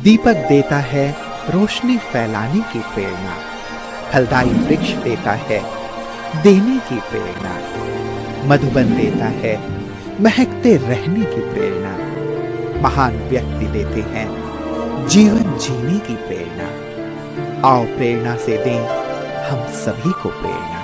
दीपक देता है रोशनी फैलाने की प्रेरणा, फलदायी वृक्ष देता है देने की प्रेरणा, मधुबन देता है महकते रहने की प्रेरणा, महान व्यक्ति देते हैं जीवन जीने की प्रेरणा। आओ प्रेरणा से दें हम सभी को प्रेरणा।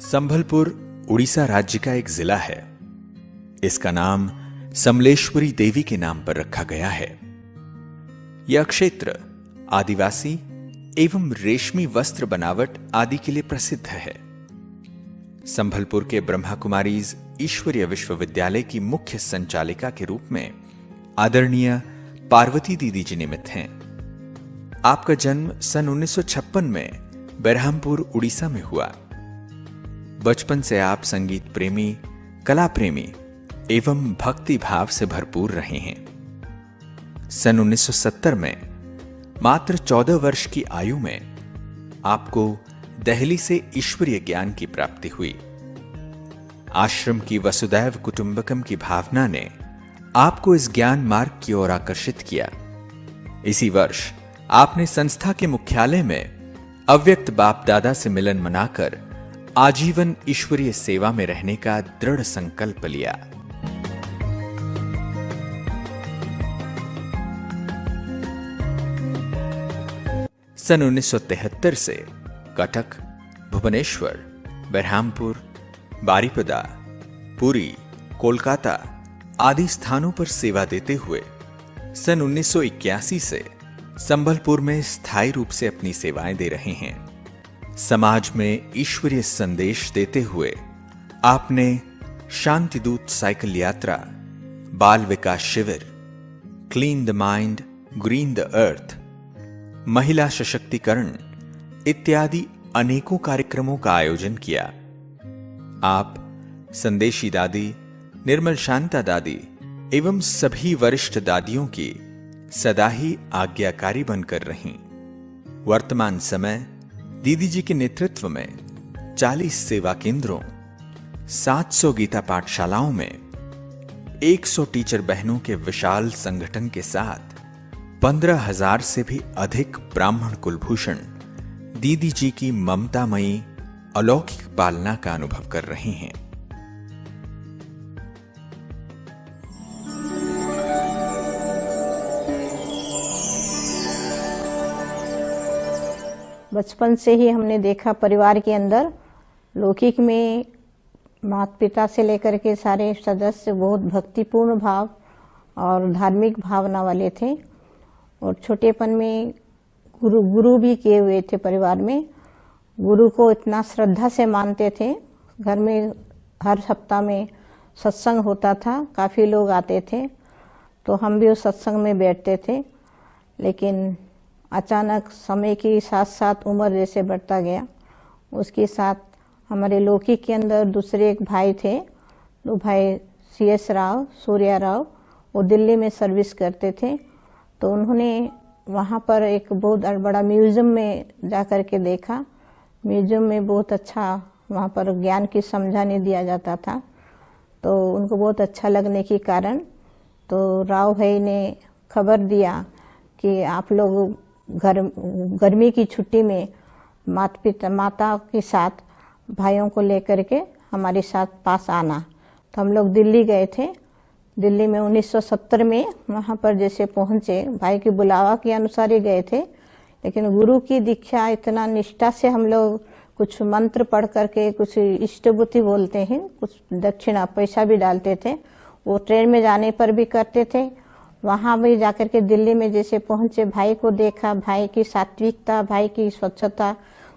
संभलपुर उड़ीसा राज्य का एक जिला है। इसका नाम समलेश्वरी देवी के नाम पर रखा गया है। यह क्षेत्र आदिवासी एवं रेशमी वस्त्र बनावट आदि के लिए प्रसिद्ध है। संभलपुर के ब्रह्मा कुमारीज ईश्वरीय विश्वविद्यालय की मुख्य संचालिका के रूप में आदरणीय पार्वती दीदी जी निमित्त हैं। आपका जन्म सन 1956 में बेरहामपुर उड़ीसा में हुआ। बचपन से आप संगीत प्रेमी, कला प्रेमी एवं भक्ति भाव से भरपूर रहे हैं। सन 1970 में मात्र 14 वर्ष की आयु में आपको दिल्ली से ईश्वरीय ज्ञान की प्राप्ति हुई। आश्रम की वसुदैव कुटुंबकम की भावना ने आपको इस ज्ञान मार्ग की ओर आकर्षित किया। इसी वर्ष आपने संस्था के मुख्यालय में अव्यक्त बाप दादा से मिलन मनाकर आजीवन ईश्वरीय सेवा में रहने का दृढ़ संकल्प लिया। सन 1973 से कटक, भुवनेश्वर, बेरहामपुर, बारीपदा, पुरी, कोलकाता आदि स्थानों पर सेवा देते हुए सन 1981 से संबलपुर में स्थायी रूप से अपनी सेवाएं दे रहे हैं। समाज में ईश्वरीय संदेश देते हुए आपने शांति दूत साइकिल यात्रा, बाल विकास शिविर, clean the mind, green the earth, महिला सशक्तिकरण इत्यादि अनेकों कार्यक्रमों का आयोजन किया। आप संदेशी दादी, निर्मल शांता दादी एवं सभी वरिष्ठ दादियों की सदा ही आज्ञाकारी बनकर रहीं। वर्तमान समय दीदी जी के नेतृत्व में 40 सेवा केंद्रों, 700 गीता पाठशालाओं में 100 टीचर बहनों के विशाल संगठन के साथ 15,000 से भी अधिक ब्राह्मण कुलभूषण दीदी जी की ममतामयी अलौकिक पालना का अनुभव कर रहे हैं। बचपन से ही हमने देखा परिवार के अंदर लौकिक में माता पिता से लेकर के सारे सदस्य बहुत भक्तिपूर्ण भाव और धार्मिक भावना वाले थे। और छोटेपन में गुरु भी किए हुए थे। परिवार में गुरु को इतना श्रद्धा से मानते थे। घर में हर सप्ताह में सत्संग होता था, काफ़ी लोग आते थे, तो हम भी उस सत्संग में बैठते थे। लेकिन अचानक समय के साथ साथ उम्र जैसे बढ़ता गया, उसके साथ हमारे लौकिक के अंदर दूसरे एक भाई थे, दो भाई CS राव, सूर्या राव, वो दिल्ली में सर्विस करते थे। तो उन्होंने वहाँ पर एक बहुत बड़ा म्यूज़ियम में जा कर के देखा। म्यूज़ियम में बहुत अच्छा वहाँ पर ज्ञान की समझाने दिया जाता था। तो उनको बहुत अच्छा लगने के कारण तो राव भाई ने खबर दिया कि आप लोग गर्मी की छुट्टी में माता के साथ भाइयों को लेकर के हमारे साथ पास आना। तो हम लोग दिल्ली गए थे। दिल्ली में 1970 में वहाँ पर जैसे पहुँचे, भाई की बुलावा के अनुसार ही गए थे, लेकिन गुरु की दीक्षा इतना निष्ठा से हम लोग कुछ मंत्र पढ़ करके कुछ इष्टबुद्धि बोलते हैं, कुछ दक्षिणा पैसा भी डालते थे, वो ट्रेन में जाने पर भी करते थे। वहाँ भी जाकर के दिल्ली में जैसे पहुँचे, भाई को देखा, भाई की सात्विकता, भाई की स्वच्छता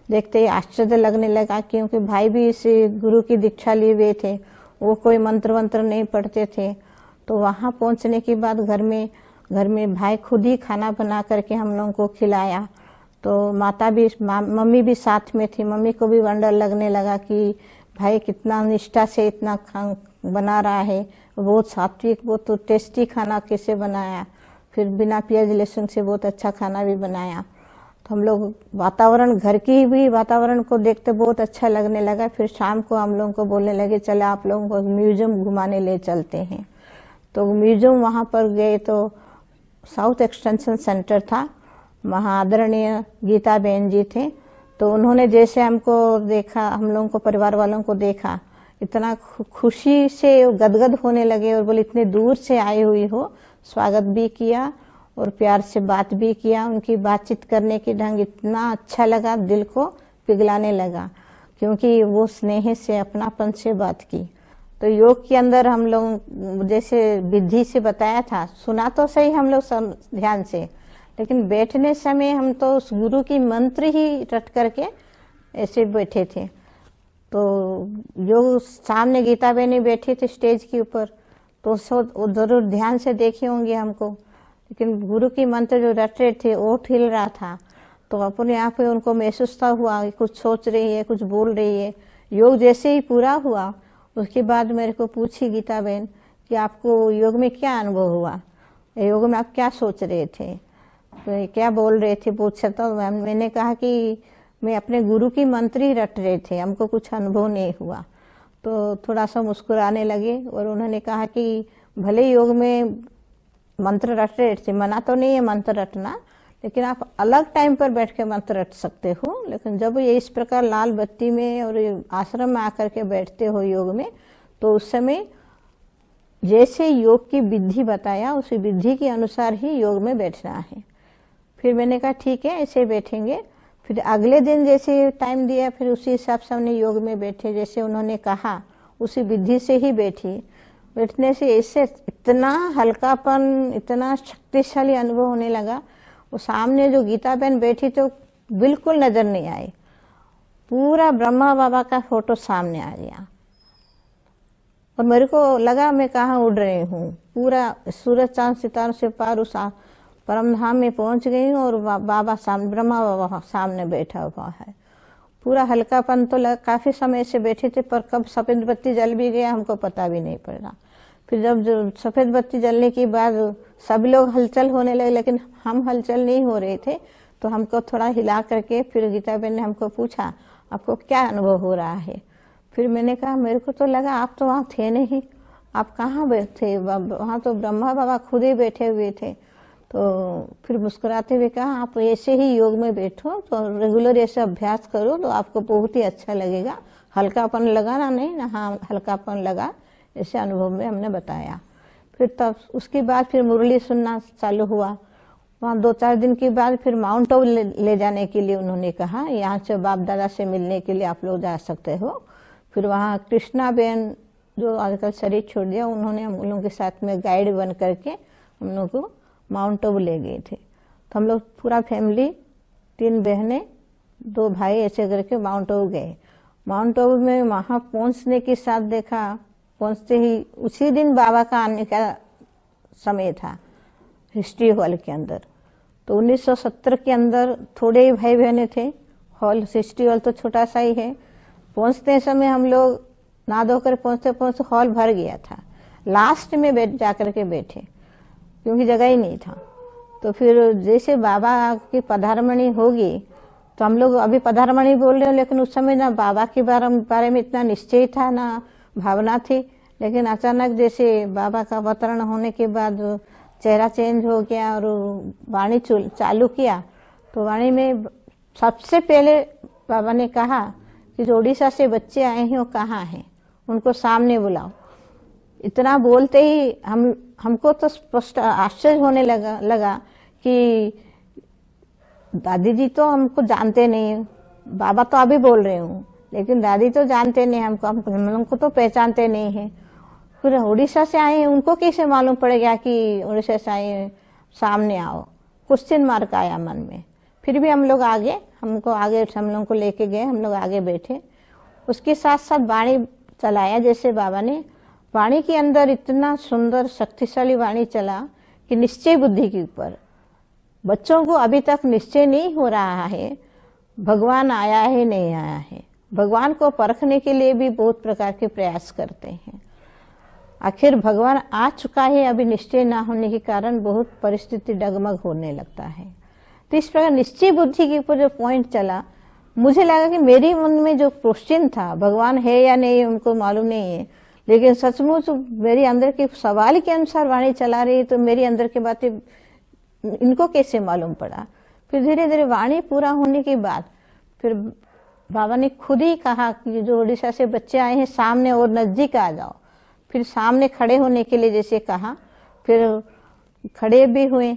देखते ही आश्चर्य लगने लगा, क्योंकि भाई भी इस गुरु की दीक्षा लिए हुए थे, वो कोई मंत्र वंत्र नहीं पढ़ते थे। तो वहाँ पहुँचने के बाद घर में भाई खुद ही खाना बना करके हम लोगों को खिलाया। तो माता भी, मम्मी भी साथ में थी। मम्मी को भी वंडर लगने लगा कि भाई कितना निष्ठा से इतना बना रहा है, बहुत सात्विक, बहुत टेस्टी खाना कैसे बनाया, फिर बिना प्याज लहसुन से बहुत अच्छा खाना भी बनाया। तो हम लोग वातावरण, घर की भी वातावरण को देखते बहुत अच्छा लगने लगा। फिर शाम को हम लोगों को बोलने लगे, चले आप लोगों को म्यूजियम घुमाने ले चलते हैं। तो म्यूजियम वहाँ पर गए तो साउथ एक्सटेंशन सेंटर था, वहाँ आदरणीय गीता बहन जी थे। तो उन्होंने जैसे हमको देखा, हम लोगों को, परिवार वालों को देखा, इतना खुशी से गदगद होने लगे और बोले इतने दूर से आई हुई हो। स्वागत भी किया और प्यार से बात भी किया। उनकी बातचीत करने की ढंग इतना अच्छा लगा, दिल को पिघलाने लगा, क्योंकि वो स्नेह से, अपनापन से बात की। तो योग के अंदर हम लोग जैसे विधि से बताया था, सुना तो सही हम लोग ध्यान से, लेकिन बैठने समय हम तो उस गुरु की मंत्र ही रट करके ऐसे बैठे थे। तो जो सामने गीता बहनी बैठी थी स्टेज के ऊपर, तो जरूर ध्यान से देखे होंगे हमको, लेकिन गुरु की मंत्र जो रट रहे थे वो हिल रहा था। तो अपने आप पे उनको महसूस हुआ कि कुछ सोच रही है, कुछ बोल रही है। योग जैसे ही पूरा हुआ, उसके बाद मेरे को पूछी गीता बहन कि आपको योग में क्या अनुभव हुआ, योग में आप क्या सोच रहे थे, तो क्या बोल रहे थे पूछा। तो मैंने कहा कि मैं अपने गुरु की मंत्र ही रट रहे थे, हमको कुछ अनुभव नहीं हुआ। तो थोड़ा सा मुस्कुराने लगे और उन्होंने कहा कि भले योग में मंत्र रट रहे थे, मना तो नहीं है मंत्र रटना, लेकिन आप अलग टाइम पर बैठ के मंत्र रट सकते हो। लेकिन जब ये इस प्रकार लाल बत्ती में और आश्रम में आकर के बैठते हो योग में, तो उस समय जैसे योग की विधि बताया, उसी विधि के अनुसार ही योग में बैठना है। फिर मैंने कहा ठीक है, ऐसे बैठेंगे। फिर अगले दिन जैसे टाइम दिया, फिर उसी हिसाब से हमने योग में बैठे, जैसे उन्होंने कहा उसी विधि से ही बैठी। बैठने से ऐसे इतना हल्कापन, इतना शक्तिशाली अनुभव होने लगा। वो सामने जो गीता बहन बैठी तो बिल्कुल नजर नहीं आई, पूरा ब्रह्मा बाबा का फोटो सामने आ गया और मेरे को लगा मैं कहाँ उड़ रही हूँ। पूरा सूरज चांद सितारों से पार उस परम धाम में पहुंच गई हूँ और बाबा सामने, ब्रह्मा बाबा सामने बैठा हुआ है। पूरा हल्कापन तो काफी समय से बैठे थे, पर कब सफेद बत्ती जल भी गया हमको पता भी नहीं पड़ा। फिर जब जो सफेद बत्ती जलने के बाद सब लोग हलचल होने लगे, लेकिन हम हलचल नहीं हो रहे थे। तो हमको थोड़ा हिला करके फिर गीता बहन ने हमको पूछा आपको क्या अनुभव हो रहा है। फिर मैंने कहा मेरे को तो लगा आप तो वहाँ थे नहीं, आप कहाँ बैठे, वहाँ तो ब्रह्मा बाबा खुद ही बैठे हुए थे। तो फिर मुस्कुराते हुए कहा आप ऐसे ही योग में बैठो, तो रेगुलर ऐसे अभ्यास करो तो आपको बहुत ही अच्छा लगेगा। हल्कापन लगा ना, नहीं ना, हाँ हल्कापन लगा, ऐसे अनुभव में हमने बताया। फिर तब उसके बाद फिर मुरली सुनना चालू हुआ। वहाँ 2-4 दिन के बाद फिर माउंट आबू ले जाने के लिए उन्होंने कहा, यहाँ से बाप दादा से मिलने के लिए आप लोग जा सकते हो। फिर वहाँ कृष्णा बहन जो आजकल शरीर छोड़ दिया, उन्होंने हम लोगों के साथ में गाइड बन करके हम लोग को माउंट आबू ले गए थे। तो हम लोग पूरा फैमिली, 3 बहनें 2 भाई ऐसे करके माउंट आबू गए। माउंट आबू में वहाँ पहुँचने के साथ देखा, पहुँचते ही उसी दिन बाबा का आने का समय था हिस्ट्री हॉल के अंदर। तो 1970 के अंदर थोड़े ही भाई बहने थे, हॉल हिस्ट्री हॉल तो छोटा सा ही है। पहुँचते समय हम लोग नहा धोकर पहुँचते पहुँचते हॉल भर गया था। लास्ट में बैठ जाकर के बैठे क्योंकि जगह ही नहीं था। तो फिर जैसे बाबा की पधारमणि होगी, तो हम लोग अभी पधारमणि बोल रहे हो, लेकिन उस समय ना बाबा के बारे में इतना निश्चय था ना भावना थी। लेकिन अचानक जैसे बाबा का अवतरण होने के बाद चेहरा चेंज हो गया और वाणी चालू किया। तो वाणी में सबसे पहले बाबा ने कहा कि जो उड़ीसा से बच्चे आए हैं वो कहाँ हैं, उनको सामने बुलाओ। इतना बोलते ही हमको तो स्पष्ट आश्चर्य होने लगा कि दादी जी तो हमको जानते नहीं, बाबा तो अभी बोल रहे हूँ, लेकिन दादी तो जानते नहीं हमको, हम लोग को तो पहचानते नहीं है। फिर उड़ीसा से आए हैं, उनको कैसे मालूम पड़ गया कि उड़ीसा से आए हैं, सामने आओ। क्वेश्चन मार्क आया मन में। फिर भी हम लोग आगे, हम लोग को लेके गए, हम लोग आगे बैठे। उसके साथ साथ वाणी चलाया, जैसे बाबा ने वाणी के अंदर इतना सुंदर शक्तिशाली वाणी चला कि निश्चय बुद्धि के ऊपर बच्चों को अभी तक निश्चय नहीं हो रहा है भगवान आया है नहीं आया है। भगवान को परखने के लिए भी बहुत प्रकार के प्रयास करते हैं। आखिर भगवान आ चुका है, अभी निश्चय ना होने के कारण बहुत परिस्थिति डगमग होने लगता है। तो इस प्रकार निश्चय बुद्धि के ऊपर जो पॉइंट चला, मुझे लगा कि मेरे मन में जो क्वेश्चन था, भगवान है या नहीं उनको मालूम नहीं है, लेकिन सचमुच मेरे अंदर के सवाल के अनुसार वाणी चला रही है, तो मेरी अंदर की बातें इनको कैसे मालूम पड़ा। फिर धीरे धीरे वाणी पूरा होने के बाद फिर बाबा ने खुद ही कहा कि जो उड़ीसा से बच्चे आए हैं सामने और नजदीक आ जाओ। फिर सामने खड़े होने के लिए जैसे कहा, फिर खड़े भी हुए।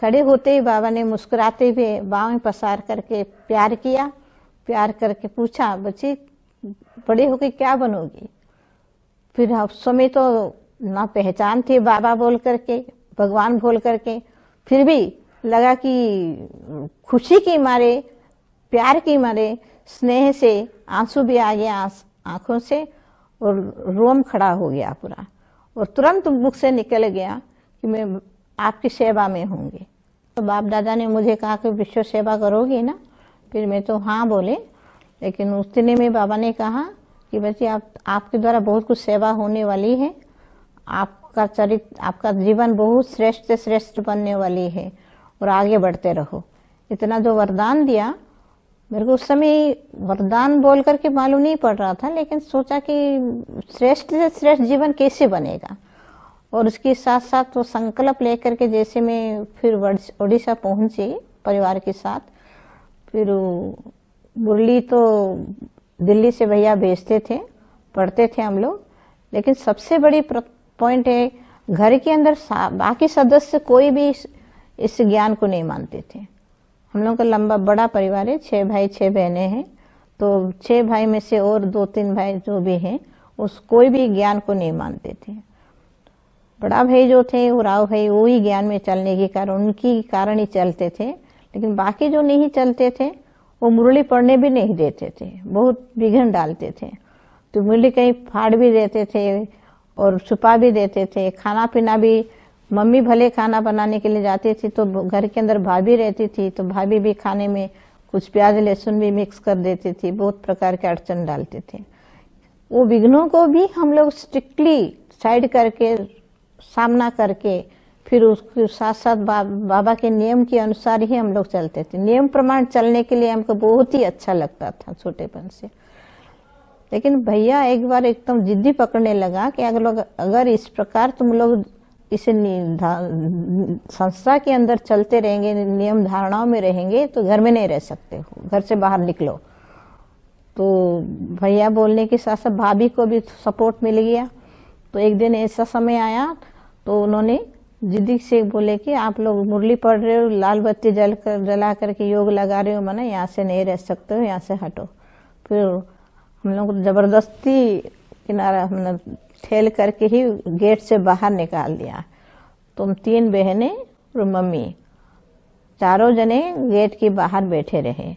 खड़े होते ही बाबा ने मुस्कुराते हुए बाहें पसार करके प्यार किया। प्यार करके पूछा, बच्ची बड़े होके क्या बनोगी। फिर उस समय तो ना पहचान थी बाबा बोल करके, भगवान बोल करके, फिर भी लगा कि खुशी के मारे, प्यार के मारे, स्नेह से आंसू भी आ गया आंखों से और रोम खड़ा हो गया पूरा, और तुरंत मुख से निकल गया कि मैं आपकी सेवा में होंगी। तो बाप दादा ने मुझे कहा कि विश्व सेवा करोगी ना। फिर मैं तो हाँ बोले, लेकिन उस दिन में बाबा ने कहा कि बच्ची आपके द्वारा बहुत कुछ सेवा होने वाली है, आपका चरित्र, आपका जीवन बहुत श्रेष्ठ से श्रेष्ठ बनने वाली है और आगे बढ़ते रहो। इतना जो वरदान दिया, मेरे को उस समय वरदान बोल करके मालूम नहीं पड़ रहा था, लेकिन सोचा कि श्रेष्ठ से श्रेष्ठ जीवन कैसे बनेगा। और उसके साथ साथ वो संकल्प लेकर के जैसे मैं फिर उड़ीसा पहुंची परिवार के साथ। फिर मुरली तो दिल्ली से भैया भेजते थे, पढ़ते थे हम लोग, लेकिन सबसे बड़ी पॉइंट है, घर के अंदर बाकी सदस्य कोई भी इस ज्ञान को नहीं मानते थे। हम लोग का लंबा बड़ा परिवार है, 6 भाई 6 बहनें हैं, तो 6 भाई में से और 2-3 भाई जो भी हैं उस कोई भी ज्ञान को नहीं मानते थे। बड़ा भाई जो थे वो राव भाई, वो ही ज्ञान में चलने के कारण, उनकी कारण ही चलते थे, लेकिन बाकी जो नहीं चलते थे वो मुरली पढ़ने भी नहीं देते थे, बहुत विघ्न डालते थे। तो मुरली कहीं फाड़ भी देते थे और छुपा भी देते थे। खाना पीना भी, मम्मी भले खाना बनाने के लिए जाती थी तो घर के अंदर भाभी रहती थी, तो भाभी भी खाने में कुछ प्याज लहसुन भी मिक्स कर देती थी, बहुत प्रकार के अड़चन डालते थे। वो विघ्नों को भी हम लोग स्ट्रिक्टली साइड करके, सामना करके, फिर उसके साथ साथ बाबा के नियम के अनुसार ही हम लोग चलते थे। नियम प्रमाण चलने के लिए हमको बहुत ही अच्छा लगता था छोटेपन से। लेकिन भैया एक बार एकदम जिद्दी पकड़ने लगा कि अगर इस प्रकार तुम लोग इसे संस्था के अंदर चलते रहेंगे, नियम धारणाओं में रहेंगे, तो घर में नहीं रह सकते हो, घर से बाहर निकलो। तो भैया बोलने के साथ साथ भाभी को भी सपोर्ट मिल गया। तो एक दिन ऐसा समय आया तो उन्होंने जिद्दी से बोले कि आप लोग मुरली पढ़ रहे हो, लाल बत्ती जला करके योग लगा रहे हो, माना यहाँ से नहीं रह सकते हो, यहाँ से हटो। फिर हम लोग जबरदस्ती किनारा हमने ठेल करके ही गेट से बाहर निकाल दिया। तुम 3 बहनें और मम्मी, चारों जने गेट के बाहर बैठे रहे।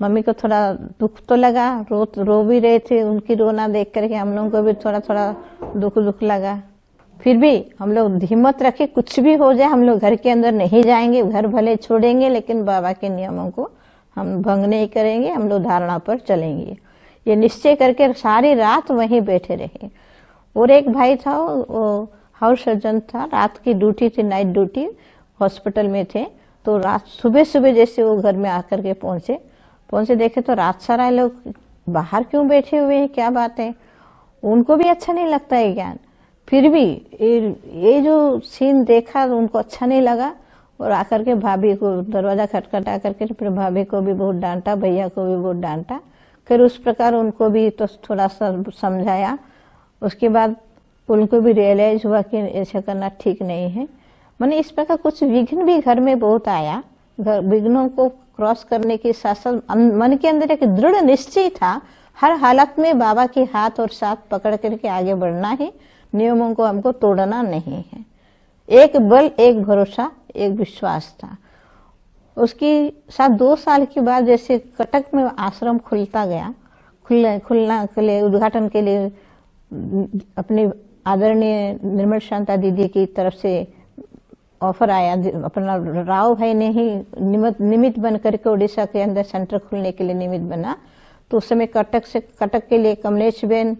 मम्मी को थोड़ा दुख तो लगा, रो भी रहे थे, उनकी रोना देख करके हम लोगों को भी थोड़ा थोड़ा दुख लगा। फिर भी हम लोग हिम्मत रखे, कुछ भी हो जाए हम लोग घर के अंदर नहीं जाएंगे, घर भले छोड़ेंगे, लेकिन बाबा के नियमों को हम भंग नहीं करेंगे, हम लोग धारणा पर चलेंगे। ये निश्चय करके सारी रात वहीं बैठे रहे। और एक भाई था, वो हाउस सर्जन था, रात की ड्यूटी थी, नाइट ड्यूटी, हॉस्पिटल में थे। तो रात सुबह जैसे वो घर में आकर के पहुंचे देखे तो रात सारा लोग बाहर क्यों बैठे हुए हैं, क्या बात है। उनको भी अच्छा नहीं लगता है ज्ञान, फिर भी ये जो सीन देखा उनको अच्छा नहीं लगा। और आकर के भाभी को दरवाजा खटखटा करके फिर भाभी को भी बहुत डांटा, भैया को भी बहुत डांटा। फिर उस प्रकार उनको भी तो थोड़ा सा समझाया। उसके बाद तो उनको भी रियलाइज हुआ कि ऐसा करना ठीक नहीं है। मैंने इस प्रकार कुछ विघ्न भी घर में बहुत आया। विघ्नों को क्रॉस करने के साथ साथ मन के अंदर एक दृढ़ निश्चय था, हर हालत में बाबा के हाथ और साथ पकड़ करके आगे बढ़ना है, नियमों को हमको तोड़ना नहीं है। एक बल, एक भरोसा, एक विश्वास था। उसके साथ 2 साल के बाद जैसे कटक में आश्रम खुलता गया, खुलना के लिए, उद्घाटन के लिए अपनी आदरणीय निर्मल शांता दीदी की तरफ से ऑफर आया। अपना राव भाई ने ही निमित्त बन करके उड़ीसा के अंदर सेंटर खुलने के लिए निमित्त बना। तो उस समय कटक के लिए कमलेश बहन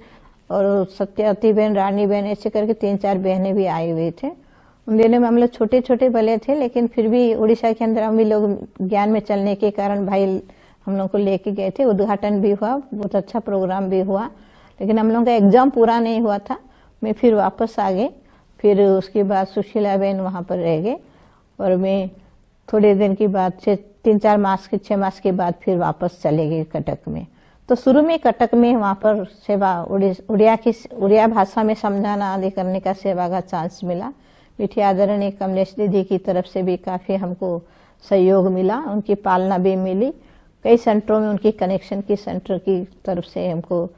और सत्यावती बहन, रानी बहन, ऐसे करके 3-4 बहनें भी आए हुए थे। उन दिनों में हम लोग छोटे छोटे भले थे, लेकिन फिर भी उड़ीसा के अंदर हम भी लोग ज्ञान में चलने के कारण भाई हम लोग को लेके गए थे। उद्घाटन भी हुआ, बहुत अच्छा प्रोग्राम भी हुआ, लेकिन हम लोग का एग्जाम पूरा नहीं हुआ था। मैं फिर वापस आ गई। फिर उसके बाद सुशीला बहन वहाँ पर रह गए और मैं थोड़े दिन के बाद 3-4 मास के 6 मास के बाद फिर वापस चले गए कटक में। तो शुरू में कटक में वहाँ पर सेवा उड़िया भाषा में समझाना आदि करने का सेवा का चांस मिला। मीठी आदरणीय कमलेश दीदी की तरफ से भी काफ़ी हमको सहयोग मिला, उनकी पालना भी मिली। कई सेंटरों में उनकी कनेक्शन की सेंटर की तरफ से हमको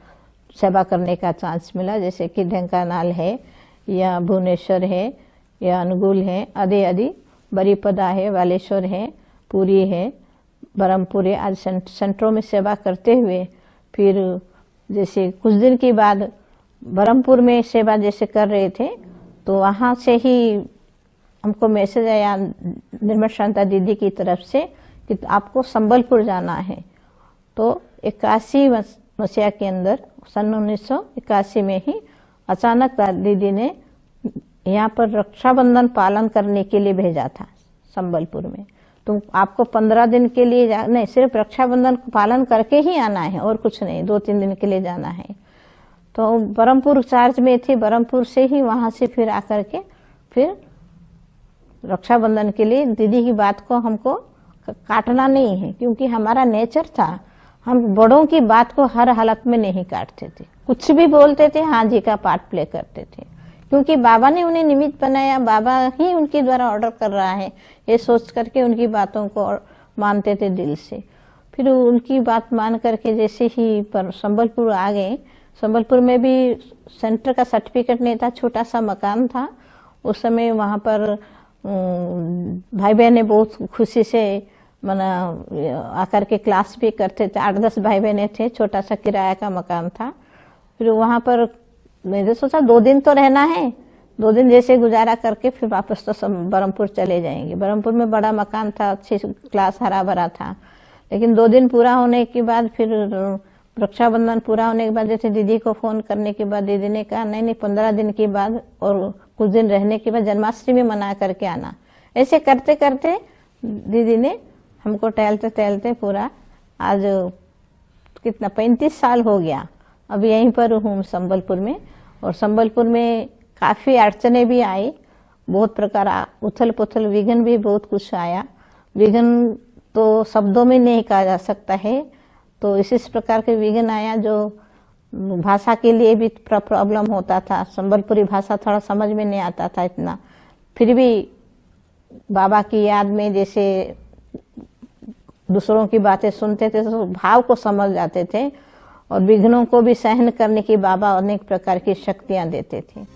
सेवा करने का चांस मिला, जैसे कि ढेंकानाल है या भुवनेश्वर है या अनुगुल है, आदि बरीपदा है, वालेश्वर है, पुरी है, बरमपुर है। आज सेंटरों में सेवा करते हुए फिर जैसे कुछ दिन के बाद बरमपुर में सेवा जैसे कर रहे थे, तो वहाँ से ही हमको मैसेज आया निर्मल शांता दीदी की तरफ से कि आपको संबलपुर जाना है। तो 81 मसीहा के अंदर, सन 1981 में ही अचानक दीदी ने यहाँ पर रक्षाबंधन पालन करने के लिए भेजा था संबलपुर में। तो आपको 15 दिन के लिए नहीं, सिर्फ रक्षाबंधन पालन करके ही आना है और कुछ नहीं, 2-3 दिन के लिए जाना है। तो बरमपुर चार्ज में थे, बरमपुर से ही वहाँ से फिर आकर के फिर रक्षाबंधन के लिए दीदी की बात को हमको काटना नहीं है, क्योंकि हमारा नेचर था, हम बड़ों की बात को हर हालत में नहीं काटते थे। कुछ भी बोलते थे, हाँ जी का पार्ट प्ले करते थे, क्योंकि बाबा ने उन्हें निमित्त बनाया, बाबा ही उनके द्वारा ऑर्डर कर रहा है, ये सोच करके उनकी बातों को मानते थे दिल से। फिर उनकी बात मान करके जैसे ही संबलपुर आ गए, संबलपुर में भी सेंटर का सर्टिफिकेट नहीं था, छोटा सा मकान था। उस समय वहाँ पर भाई बहनें बहुत खुशी से मना आकर के क्लास भी करते थे। 8-10 भाई बहनें थे, छोटा सा किराया का मकान था। फिर वहाँ पर मैंने सोचा 2 दिन तो रहना है, 2 दिन जैसे गुजारा करके फिर वापस तो बरमपुर चले जाएंगे। बरमपुर में बड़ा मकान था, अच्छी क्लास, हरा भरा था। लेकिन 2 दिन पूरा होने के बाद, फिर रक्षाबंधन पूरा होने के बाद जैसे दीदी को फोन करने के बाद दीदी ने कहा नहीं 15 दिन के बाद और कुछ दिन रहने के बाद जन्माष्टमी मना करके आना। ऐसे करते करते दीदी ने हमको टहलते टहलते पूरा आज कितना 35 साल हो गया। अब यहीं पर हूँ संबलपुर में, और संबलपुर में काफ़ी अड़चने भी आई, बहुत प्रकार उथल पुथल, विघ्न भी बहुत कुछ आया। विघ्न तो शब्दों में नहीं कहा जा सकता है, तो इस प्रकार के विघ्न आया जो भाषा के लिए भी प्रॉब्लम होता था। संबलपुरी भाषा थोड़ा समझ में नहीं आता था इतना, फिर भी बाबा की याद में जैसे दूसरों की बातें सुनते थे तो भाव को समझ जाते थे, और विघ्नों को भी सहन करने की बाबा अनेक प्रकार की शक्तियां देते थे।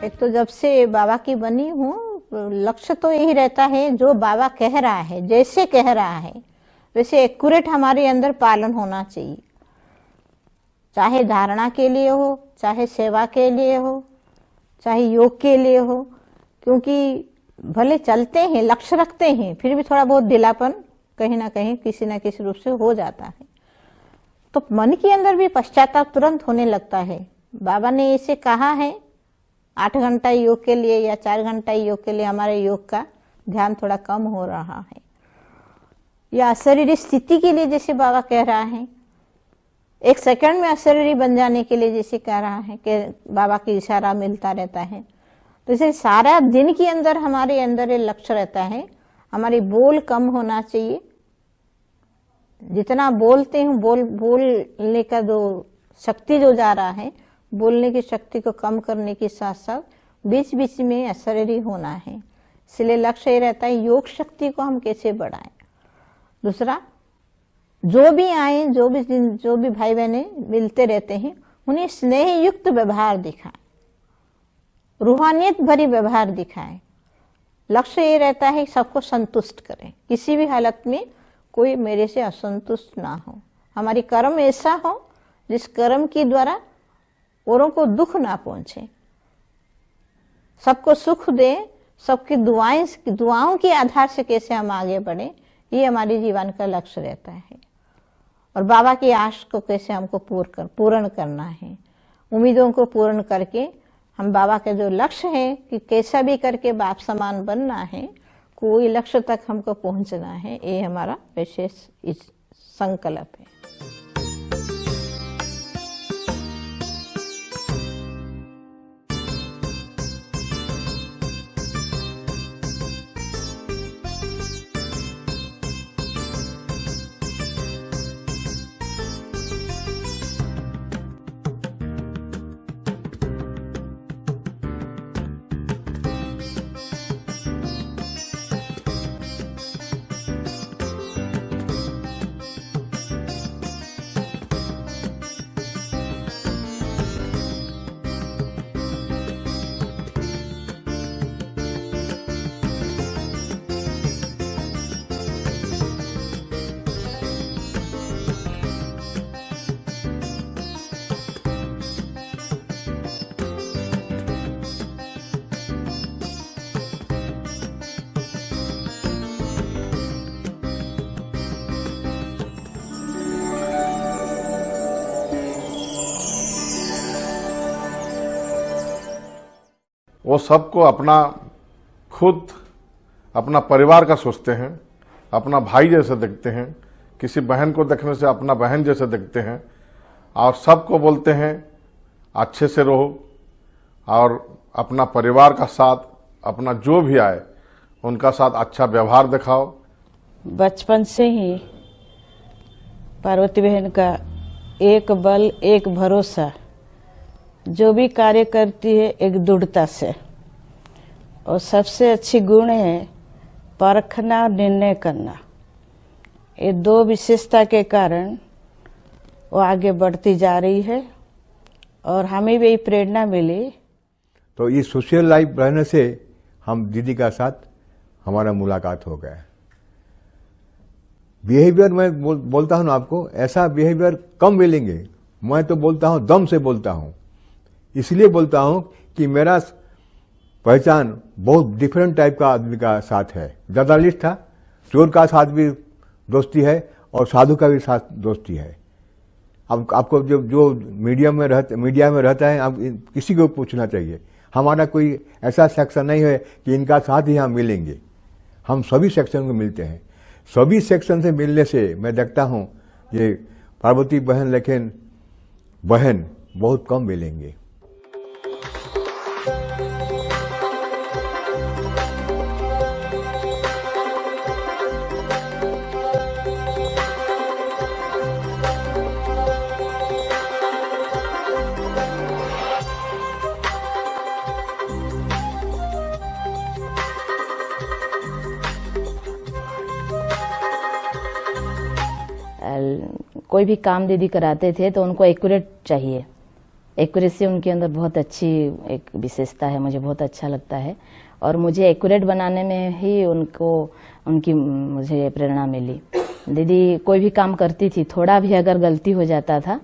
एक तो जब से बाबा की बनी हूँ, लक्ष्य तो यही रहता है, जो बाबा कह रहा है, जैसे कह रहा है वैसे एक्यूरेट हमारे अंदर पालन होना चाहिए। चाहे धारणा के लिए हो, चाहे सेवा के लिए हो, चाहे योग के लिए हो, क्योंकि भले चलते हैं, लक्ष्य रखते हैं, फिर भी थोड़ा बहुत ढीलापन कहीं ना कहीं किसी ना किसी रूप से हो जाता है। तो मन के अंदर भी पश्चाताप तुरंत होने लगता है। बाबा ने इसे कहा है 8 घंटा योग के लिए या 4 घंटा योग के लिए हमारे योग का ध्यान थोड़ा कम हो रहा है, या अशरीरी स्थिति के लिए जैसे बाबा कह रहा है, 1 सेकंड में अशरीरी बन जाने के लिए जैसे कह रहा है कि बाबा की इशारा मिलता रहता है। तो इसे सारा दिन के अंदर हमारे अंदर ये लक्ष्य रहता है, हमारी बोल कम होना चाहिए। जितना बोलते हैं, बोलने का जो शक्ति जो जा रहा है, बोलने की शक्ति को कम करने के साथ साथ बीच बीच में अशरीरी होना है। इसलिए लक्ष्य ये रहता है योग शक्ति को हम कैसे बढ़ाएं। दूसरा, जो भी आए, जो भी भाई बहने मिलते रहते हैं, उन्हें स्नेह युक्त व्यवहार दिखाएं, रूहानियत भरी व्यवहार दिखाएं। लक्ष्य ये रहता है सबको संतुष्ट करें, किसी भी हालत में कोई मेरे से असंतुष्ट ना हो। हमारी कर्म ऐसा हो जिस कर्म के द्वारा औरों को दुख ना पहुंचे, सबको सुख दे, सबकी दुआओं के आधार से कैसे हम आगे बढ़े, ये हमारे जीवन का लक्ष्य रहता है। और बाबा की आश को कैसे हमको पूर्ण करना है, उम्मीदों को पूर्ण करके हम बाबा के जो लक्ष्य है कि कैसा भी करके बाप समान बनना है, कोई लक्ष्य तक हमको पहुंचना है, ये हमारा विशेष संकल्प है। वो सबको अपना खुद अपना परिवार का सोचते हैं, अपना भाई जैसे देखते हैं, किसी बहन को देखने से अपना बहन जैसे देखते हैं, और सबको बोलते हैं अच्छे से रहो और अपना परिवार का साथ, अपना जो भी आए उनका साथ अच्छा व्यवहार दिखाओ। बचपन से ही पार्वती बहन का एक बल एक भरोसा, जो भी कार्य करती है एक दृढ़ता से, और सबसे अच्छी गुण है परखना और निर्णय करना। ये 2 विशेषता के कारण वो आगे बढ़ती जा रही है और हमें भी प्रेरणा मिली। तो इस सोशल लाइफ रहने से हम दीदी का साथ हमारा मुलाकात हो गया। बिहेवियर मैं बोलता हूँ ना आपको, ऐसा बिहेवियर कम मिलेंगे। मैं तो बोलता हूँ, दम से बोलता हूँ। इसलिए बोलता हूँ कि मेरा पहचान बहुत डिफरेंट टाइप का आदमी का साथ है। जर्नलिस्ट था, चोर का साथ भी दोस्ती है और साधु का भी साथ दोस्ती है। अब आपको जो मीडिया में रहता है, आप किसी को पूछना चाहिए। हमारा कोई ऐसा सेक्शन नहीं है कि इनका साथ ही हम मिलेंगे। हम सभी सेक्शन को मिलते हैं। सभी सेक्शन से मिलने से मैं देखता हूँ ये पार्वती बहन लेकिन बहन बहुत कम मिलेंगे। कोई भी काम दीदी कराते थे तो उनको एक्यूरेट चाहिए, एक्यूरेसी उनके अंदर बहुत अच्छी एक विशेषता है, मुझे बहुत अच्छा लगता है। और मुझे एक्यूरेट बनाने में ही उनकी मुझे प्रेरणा मिली। दीदी कोई भी काम करती थी, थोड़ा भी अगर गलती हो जाता था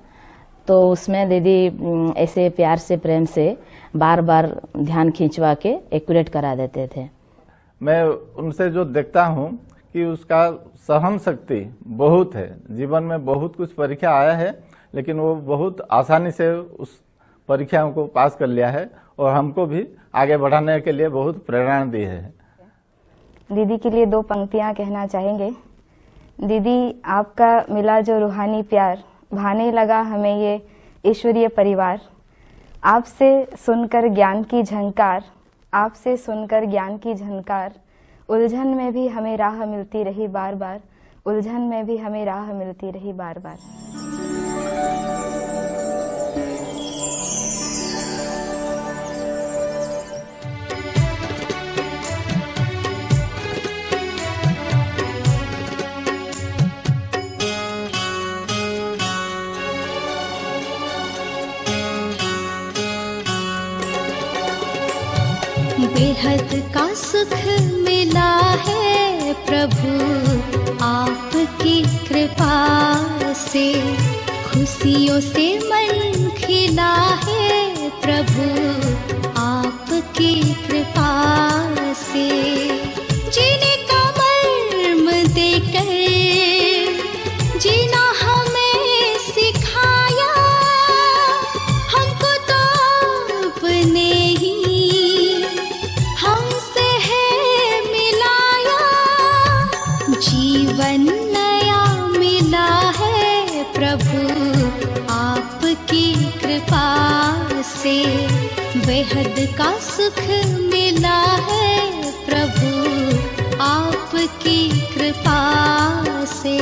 तो उसमें दीदी ऐसे प्यार से, प्रेम से बार बार ध्यान खींचवा के एक्यूरेट करा देते थे। मैं उनसे जो देखता हूँ कि उसका सहन शक्ति बहुत है। जीवन में बहुत कुछ परीक्षा आया है, लेकिन वो बहुत आसानी से उस परीक्षाओं को पास कर लिया है और हमको भी आगे बढ़ाने के लिए बहुत प्रेरणा दी है। दीदी के लिए 2 पंक्तियां कहना चाहेंगे। दीदी, आपका मिला जो रूहानी प्यार, भाने लगा हमें ये ईश्वरीय परिवार। आपसे सुनकर ज्ञान की झंकार, आपसे सुनकर ज्ञान की झंकार, उलझन में भी हमें राह मिलती रही बार बार, उलझन में भी हमें राह मिलती रही बार बार। बेहद का सुख मिला है प्रभु आपकी कृपा से, खुशियों से मन खिला है प्रभु आपकी कृपा से। जीने का मर्म देकर जीना हमें सिखाया, हमको तो अपने ही हमसे है मिलाया। जीवन नया मिला है प्रभु आपकी कृपा से, बेहद का सुख मिला है प्रभु आपकी कृपा से।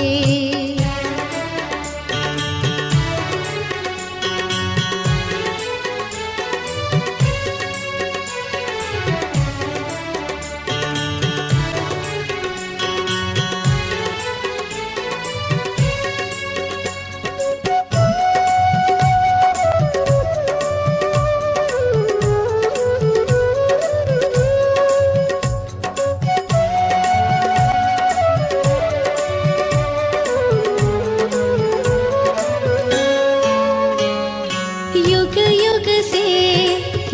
युग युग से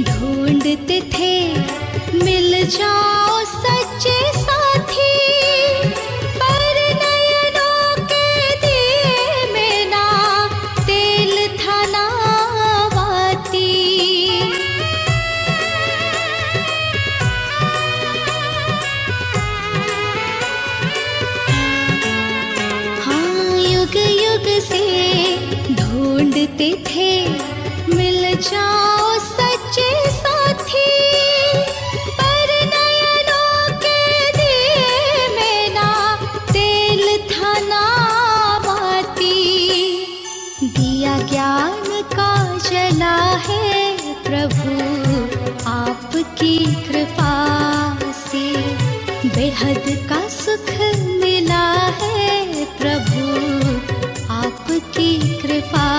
ढूंढते थे मिल जाओ सच्चे साथी, पर नयनों के दिए में ना तेल था ना बाती। हाँ, युग युग से ढूंढते थे मिल जाओ सच्चे साथी, पर नयनों के दिए में ना तेल था ना बाती। दिया ज्ञान का जला है प्रभु आपकी कृपा से, बेहद का सुख मिला है प्रभु आपकी कृपा